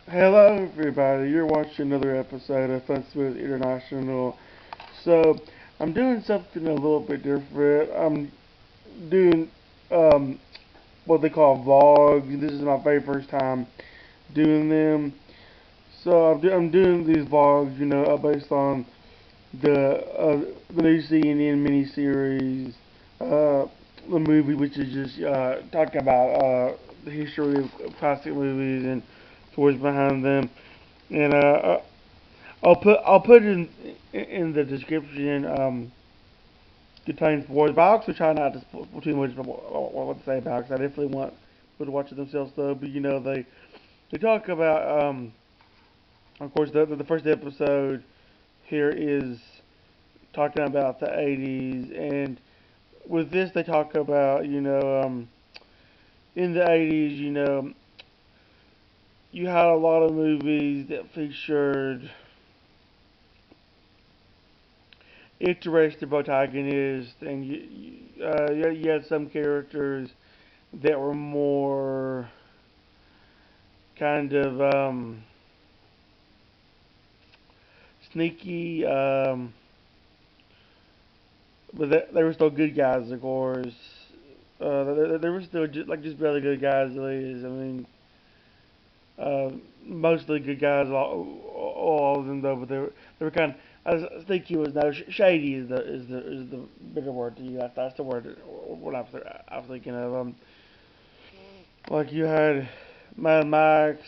Hello, everybody. You're watching another episode of FunSmithsInternational. So, I'm doing something a little bit different. I'm doing what they call vlogs. This is my very first time doing them. So, I'm doing these vlogs, based on the new CNN miniseries, the movie, which is just talking about the history of classic movies and stories behind them. And I'll put it in the description. Contains spoilers, but I also try not to spoil too much about what to say about it, 'cause I definitely want people to watch it themselves though. But they talk about of course the first episode here is talking about the 80s, and with this they talk about in the 80s, you had a lot of movies that featured interesting protagonists, and you had some characters that were more kind of sneaky, but they were still good guys, of course. They were still just really good guys, at least. I mean, uh, mostly good guys, all of them though, but they were kind of. Sneaky was no shady is the better word to use. That's the word what I was thinking of. Like you had Mad Max,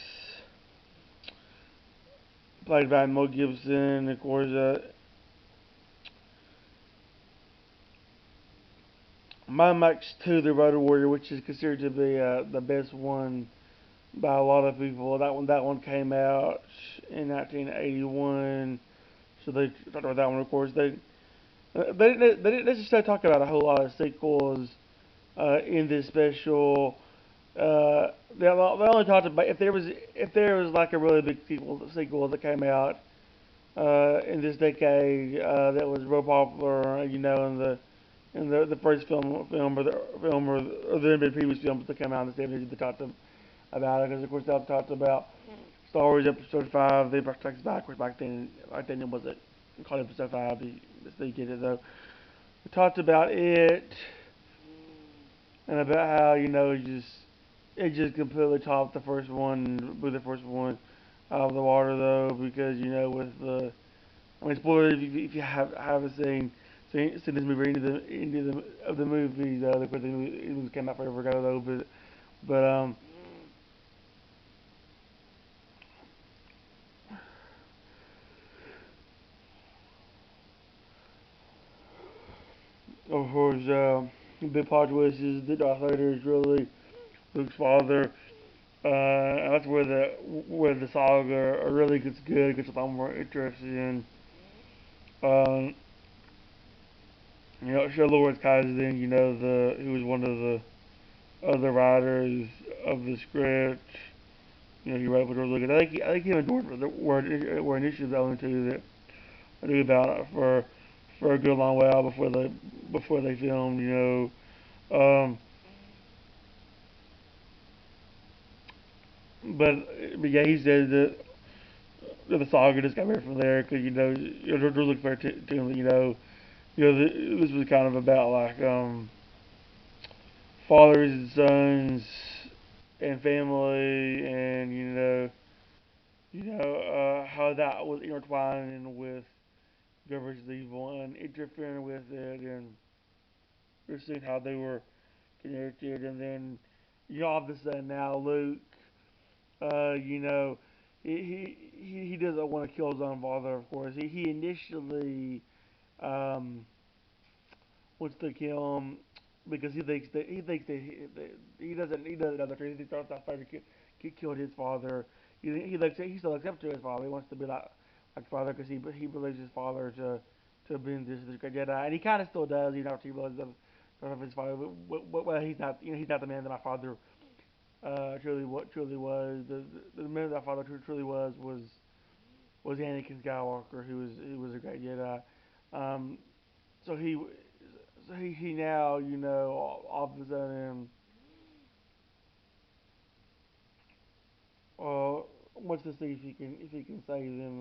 played by Mel Gibson, of course. Mad Max 2, The Road Warrior, which is considered to be the best one by a lot of people. That one came out in 1981, so they talked about that one. Of course, they didn't necessarily talk about a whole lot of sequels in this special. They only talked about if there was like a really big sequel that came out in this decade that was real popular, in the first or the previous films that came out in the 70s. They talked about it because of course they talked about Star Wars Episode 5, The Empire Strikes Back, which back then it wasn't called Episode 5. They did it though. We talked about it and about how it just completely topped the first one, blew the first one out of the water though, because with the I mean, spoilers if you haven't seen this movie, into the movies. Of course, the movies came out forever ago though, but of course, the big plot twist is that Darth Vader is really Luke's father. And that's where the saga really gets good, gets a lot more interesting. Um, Sure, Lawrence Kasdan, who was one of the other writers of the script. He wrote for George Lucas. I think him and George were initially the only two that I knew about it for a good long while before they filmed. But yeah, he said that the saga just got better from there because George Lucas fair to him. This was kind of about like fathers and sons and family, and how that was intertwining with good versus evil and interfering with it, and we're seeing how they were connected, and then all of a sudden now Luke, you know, he doesn't want to kill his own father. Of course, he initially um, wants to kill him because he doesn't know the truth. He thought that father killed his father. He still looks up to his father. He wants to be like father because he believes his father to have been this great Jedi, and he kind of still does. After he realizes of his father. Well, he's not the man that my father truly was. The man that my father truly was Anakin Skywalker, who was a great Jedi. Um, so he now all of a sudden uh, wants to see if he can save them.